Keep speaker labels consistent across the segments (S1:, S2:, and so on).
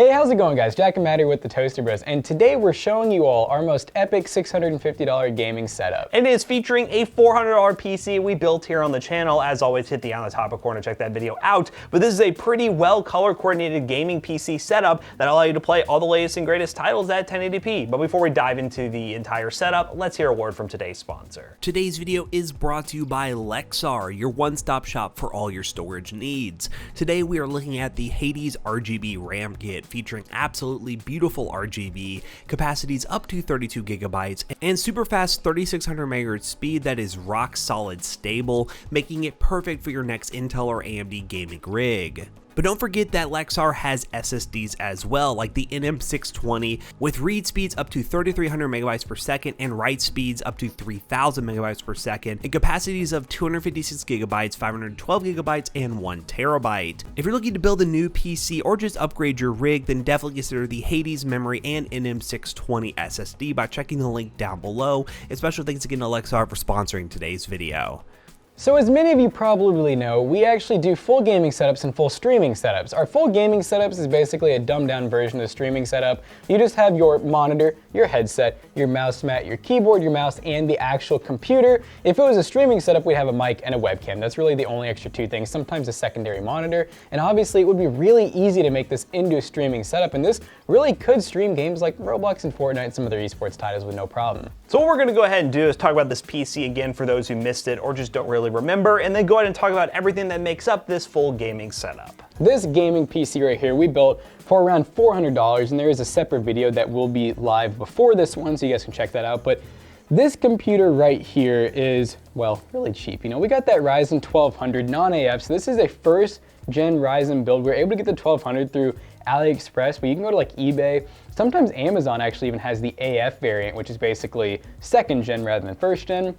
S1: Hey, how's it going, guys? Jack and Matt here with the Toaster Bros, and today we're showing you all our most epic $650 gaming setup.
S2: It is featuring a $400 PC we built here on the channel. As always, hit the on the top corner, check that video out. But this is a pretty well color coordinated gaming PC setup that'll allow you to play all the latest and greatest titles at 1080p. But before we dive into the entire setup, let's hear a word from today's sponsor.
S3: Today's video is brought to you by Lexar, your one-stop shop for all your storage needs. Today we are looking at the Hades RGB RAM kit, featuring absolutely beautiful RGB, capacities up to 32 gigabytes, and super fast 3600 MHz speed that is rock solid stable, making it perfect for your next Intel or AMD gaming rig. But don't forget that Lexar has SSDs as well, like the NM620, with read speeds up to 3300 megabytes per second and write speeds up to 3000 megabytes per second, and capacities of 256 gigabytes, 512 gigabytes, and 1 terabyte. If you're looking to build a new PC or just upgrade your rig, then definitely consider the Hades Memory and NM620 SSD by checking the link down below. And special thanks again to Lexar for sponsoring today's video.
S1: So as many of you probably know, we actually do full gaming setups and full streaming setups. Our full gaming setups is basically a dumbed down version of the streaming setup. You just have your monitor, your headset, your mouse mat, your keyboard, your mouse, and the actual computer. If it was a streaming setup, we'd have a mic and a webcam. That's really the only extra two things, sometimes a secondary monitor. And obviously it would be really easy to make this into a streaming setup, and this really could stream games like Roblox and Fortnite and some other esports titles with no problem.
S2: So what we're gonna go ahead and do is talk about this PC again for those who missed it or just don't really remember, and then go ahead and talk about everything that makes up this full gaming setup.
S1: This gaming PC right here we built for around $400, and there is a separate video that will be live before this one, so you guys can check that out. But this computer right here is, well, really cheap. You know, we got that Ryzen 1200 non-AF, so this is a first gen Ryzen build. We were able to get the 1200 through AliExpress, but you can go to like eBay. Sometimes Amazon actually even has the AF variant, which is basically second gen rather than first gen.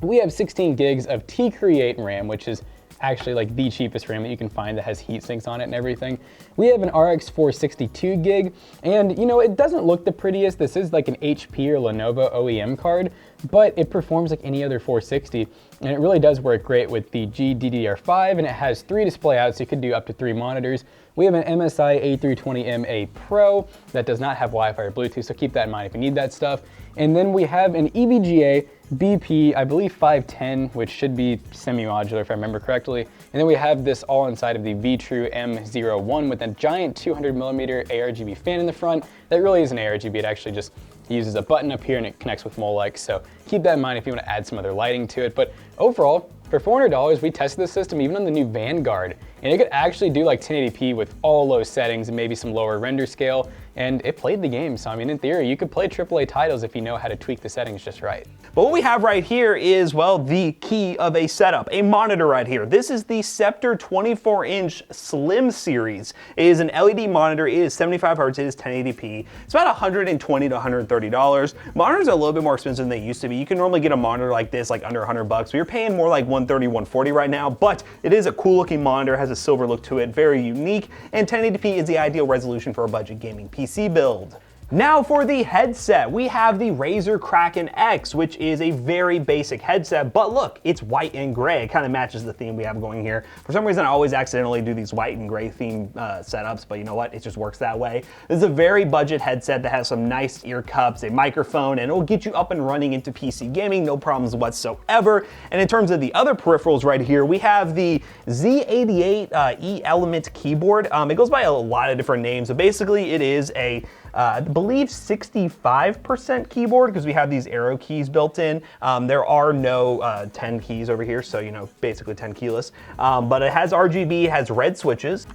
S1: We have 16 gigs of T-Create RAM, which is actually like the cheapest RAM that you can find that has heat sinks on it and everything. We have an RX 462 gig, and you know, it doesn't look the prettiest. This is like an HP or Lenovo OEM card, but it performs like any other 460, and it really does work great with the GDDR5, and it has 3 display outs, so you could do up to 3 monitors. We have an MSI A320MA Pro that does not have Wi-Fi or Bluetooth, so keep that in mind if you need that stuff. And then we have an EVGA BP, I believe 510, which should be semi-modular if I remember correctly. And then we have this all inside of the VTrue M01 with a giant 200mm ARGB fan in the front. That really isn't ARGB, it actually just uses a button up here and it connects with Molex. So keep that in mind if you want to add some other lighting to it. But overall, for $400, we tested this system even on the new Vanguard, and it could actually do like 1080p with all low settings and maybe some lower render scale, and it played the game. So I mean, in theory, you could play AAA titles if you know how to tweak the settings just right.
S2: But what we have right here is, well, the key of a setup, a monitor right here. This is the Scepter 24-inch Slim series. It is an LED monitor, it is 75 Hz, it is 1080p. It's about $120 to $130. Monitors are a little bit more expensive than they used to be. You can normally get a monitor like this like under $100, but you're paying more like $130, $140 right now, but it is a cool looking monitor, has a silver look to it, very unique, and 1080p is the ideal resolution for a budget gaming PC build. Now for the headset, we have the Razer Kraken X, which is a very basic headset, but look, it's white and gray. It kind of matches the theme we have going here. For some reason, I always accidentally do these white and gray theme setups, but you know what? It just works that way. This is a very budget headset that has some nice ear cups, a microphone, and it will get you up and running into PC gaming, no problems whatsoever. And in terms of the other peripherals right here, we have the Z88 E-Element keyboard. It goes by a lot of different names, but basically it is a I believe 65% keyboard, because we have these arrow keys built in. There are no 10 keys over here, so you know, basically 10 keyless. But it has RGB, has red switches.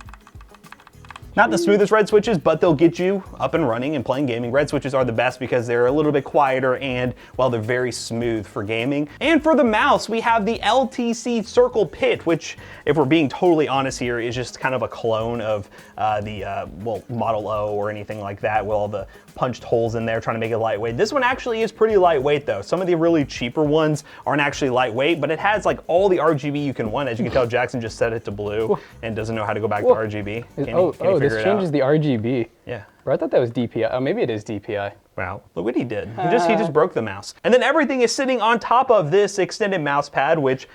S2: Not the smoothest red switches, but they'll get you up and running and playing gaming. Red switches are the best because they're a little bit quieter and, well, they're very smooth for gaming. And for the mouse, we have the LTC Circle Pit, which, if we're being totally honest here, is just kind of a clone of well, Model O or anything like that, with all the punched holes in there trying to make it lightweight. This one actually is pretty lightweight though. Some of the really cheaper ones aren't actually lightweight, but it has like all the RGB you can want. As you can tell, Jackson just set it to blue and doesn't know how to go back to RGB. Can you
S1: this changes the RGB.
S2: Yeah.
S1: Bro, I thought that was DPI. Oh, maybe it is DPI.
S2: Wow, look what he did. He just broke the mouse. And then everything is sitting on top of this extended mouse pad, which,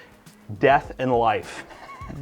S2: death and life.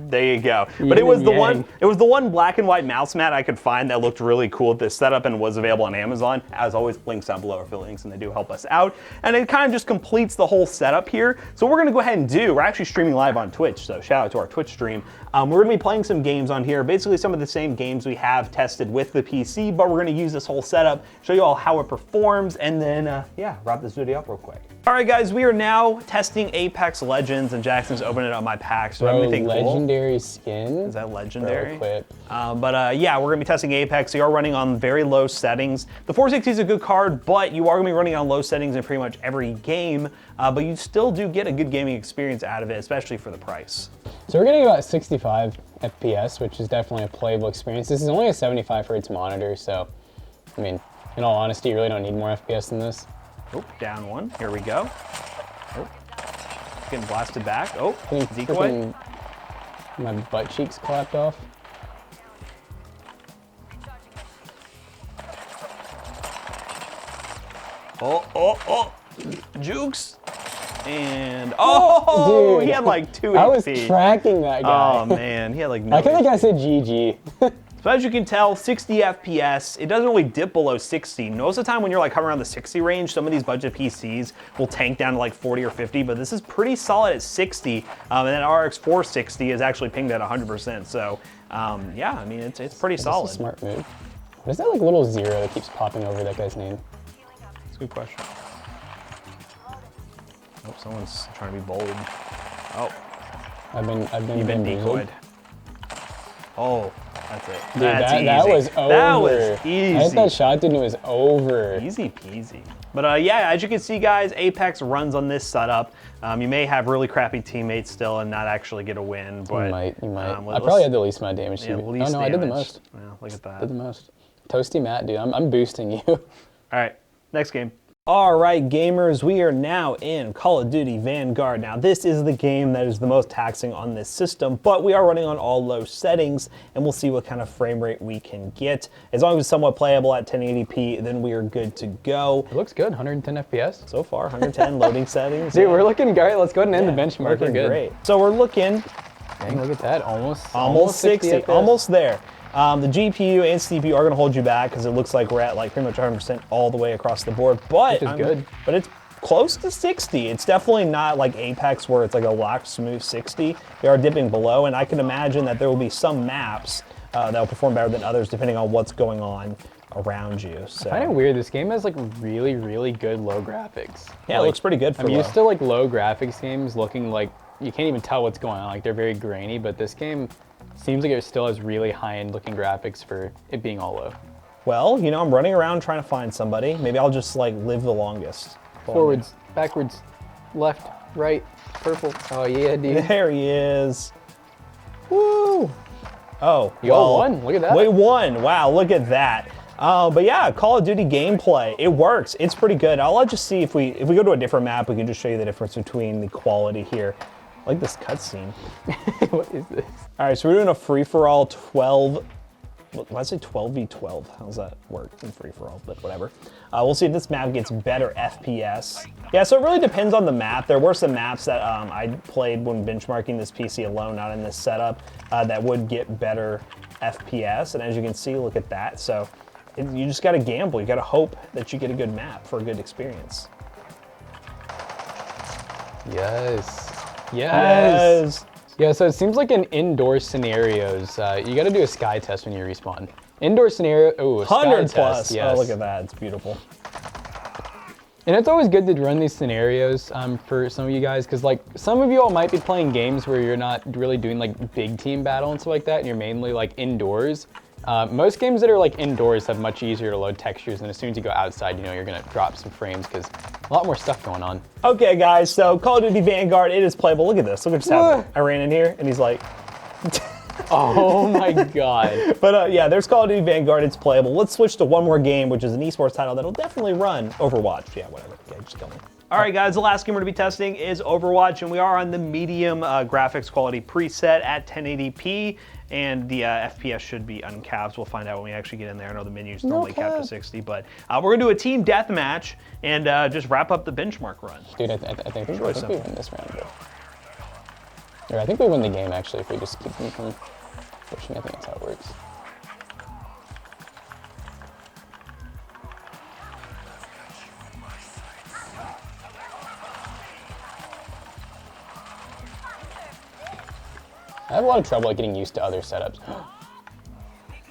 S2: There you go. But it was the one black and white mouse mat I could find that looked really cool at this setup and was available on Amazon. As always, links down below, affiliate links, and they do help us out. And it kind of just completes the whole setup here. So what we're gonna go ahead and do, we're actually streaming live on Twitch, so shout out to our Twitch stream. We're gonna be playing some games on here, basically some of the same games we have tested with the PC, but we're gonna use this whole setup, show you all how it performs, and then, yeah, wrap this video up real quick. All right, guys, we are now testing Apex Legends, and Jackson's opening up my pack. So everything
S1: legendary skin?
S2: Is that legendary?
S1: Bro, quit.
S2: Yeah, we're gonna be testing Apex. You are running on very low settings. The 460 is a good card, but you are gonna be running on low settings in pretty much every game, but you still do get a good gaming experience out of it, especially for the price.
S1: So we're getting about 65 FPS, which is definitely a playable experience. This is only a 75 Hz monitor, so, I mean, in all honesty, you really don't need more FPS than this.
S2: Oh, down one. Here we go. Oh, getting blasted back. Oh, decoy.
S1: My butt cheeks clapped off.
S2: Oh. Jukes. And, oh, dude, he had like 2 HP.
S1: I was tracking that guy.
S2: Oh, man, he had like no
S1: I feel like I said GG.
S2: So as you can tell, 60 FPS, it doesn't really dip below 60. Most of the time when you're like hovering around the 60 range, some of these budget PCs will tank down to like 40 or 50, but this is pretty solid at 60. And then RX 460 is actually pinged at 100%. So yeah, I mean, it's pretty solid.
S1: That's a smart move. What is that like little zero that keeps popping over that guy's name?
S2: That's a good question. Oh, someone's trying to be bold. Oh.
S1: You've been
S2: decoyed. Oh. That's it.
S1: Dude, that was over.
S2: That was easy.
S1: I hit that shot, dude, and it was over.
S2: Easy peasy. But yeah, as you can see, guys, Apex runs on this setup. You may have really crappy teammates still and not actually get a win, but
S1: you might. I probably had the least amount of damage.
S2: Yeah,
S1: no, I did the most.
S2: Yeah, look at that.
S1: I did the most. Toasty Matt, dude, I'm boosting you.
S2: All right, next game. All right, gamers, we are now in Call of Duty Vanguard. Now, this is the game that is the most taxing on this system, but we are running on all low settings, and we'll see what kind of frame rate we can get. As long as it's somewhat playable at 1080p, then we are good to go.
S1: It looks good, 110 FPS.
S2: So far, 110 loading settings.
S1: Dude, we're looking great. Let's go ahead and end the benchmark.
S2: We're good. Great. So we're looking.
S1: Dang, look at that,
S2: almost 60, almost there. The GPU and CPU are going to hold you back because it looks like we're at like pretty much 100% all the way across the board. But
S1: which is good.
S2: But it's close to 60. It's definitely not like Apex where it's like a locked smooth 60. We are dipping below, and I can imagine that there will be some maps that will perform better than others depending on what's going on around you. So.
S1: I find it weird. This game has like really, really good low graphics.
S2: Yeah, it looks pretty good for
S1: I'm used to like low graphics games looking like you can't even tell what's going on. Like they're very grainy, but this game seems like it still has really high-end looking graphics for it being all low.
S2: Well, you know, I'm running around trying to find somebody. Maybe I'll just like live the longest.
S1: Forwards, backwards, left, right, purple. Oh yeah, dude.
S2: There he is. Woo! Oh,
S1: you all won. Look at that.
S2: We won. Wow, look at that. But yeah, Call of Duty gameplay, it works. It's pretty good. I'll just see if we go to a different map, we can just show you the difference between the quality here. I like this cutscene.
S1: What is this?
S2: All right, so we're doing a free-for-all 12. Why did I say 12v12? How does that work in free-for-all? But whatever. We'll see if this map gets better FPS. Yeah, so it really depends on the map. There were some maps that I played when benchmarking this PC alone, not in this setup, that would get better FPS. And as you can see, look at that. So you just got to gamble. You got to hope that you get a good map for a good experience.
S1: Yes. Yes. Yeah, so it seems like in indoor scenarios, you got to do a sky test when you respawn. Indoor scenario,
S2: 100 plus.
S1: Test, yes.
S2: Oh, look at that. It's beautiful.
S1: And it's always good to run these scenarios for some of you guys, because like some of you all might be playing games where you're not really doing like big team battle and stuff like that, and you're mainly like indoors. Most games that are like indoors have much easier to load textures, and as soon as you go outside, you know you're gonna drop some frames because a lot more stuff going on.
S2: Okay, guys, so Call of Duty Vanguard, it is playable. Look at this. Look what just happened. I ran in here, and he's like...
S1: Oh my god.
S2: But yeah, there's Call of Duty Vanguard. It's playable. Let's switch to one more game, which is an esports title that'll definitely run Overwatch. Yeah, whatever. Yeah, just kill me. All right, guys, the last game we're going to be testing is Overwatch, and we are on the medium graphics quality preset at 1080p, and the FPS should be uncapped. We'll find out when we actually get in there. I know the menu's normally capped to 60, but we're going to do a team deathmatch and just wrap up the benchmark run.
S1: Dude, I think we win this round, bro. Or I think we win the game, actually, if we just keep them from pushing. I think that's how it works. I have a lot of trouble getting used to other setups.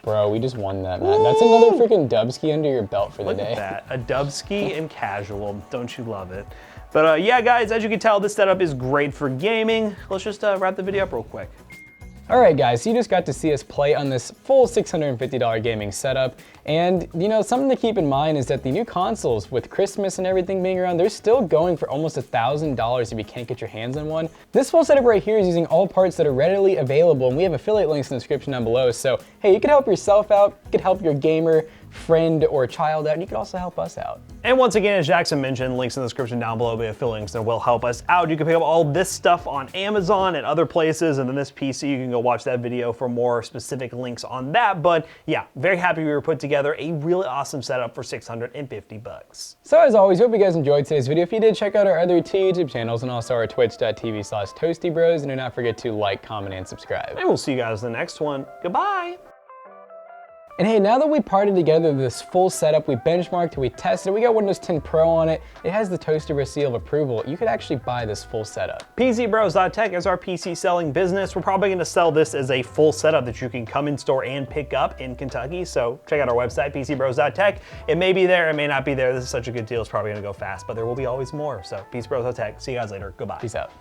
S1: Bro, we just won that match. That's another freaking dubski under your belt for the day.
S2: Look at that, a dubski and casual. Don't you love it? But yeah, guys, as you can tell, this setup is great for gaming. Let's just wrap the video up real quick.
S1: All right, guys, so you just got to see us play on this full $650 gaming setup. And, you know, something to keep in mind is that the new consoles, with Christmas and everything being around, they're still going for almost $1,000 if you can't get your hands on one. This full setup right here is using all parts that are readily available, and we have affiliate links in the description down below. So, hey, you could help yourself out, you could help your gamer friend or child out, and you could also help us out.
S2: And once again, as Jackson mentioned, links in the description down below will be affiliate links that will help us out. You can pick up all this stuff on Amazon and other places, and then this PC, you can go watch that video for more specific links on that. But yeah, very happy we were put together a really awesome setup for 650 bucks.
S1: So as always, hope you guys enjoyed today's video. If you did, check out our other two YouTube channels and also our twitch.tv/toastybros, and do not forget to like, comment, and subscribe.
S2: And we'll see you guys in the next one. Goodbye.
S1: And hey, now that we parted together this full setup, we benchmarked, we tested, we got Windows 10 Pro on it, it has the Toaster Bros seal of approval. You could actually buy this full setup.
S2: PCBros.tech is our PC selling business. We're probably going to sell this as a full setup that you can come in store and pick up in Kentucky. So check out our website, PCBros.tech. It may be there, it may not be there. This is such a good deal, it's probably going to go fast, but there will be always more. So PCBros.tech. See you guys later. Goodbye.
S1: Peace out.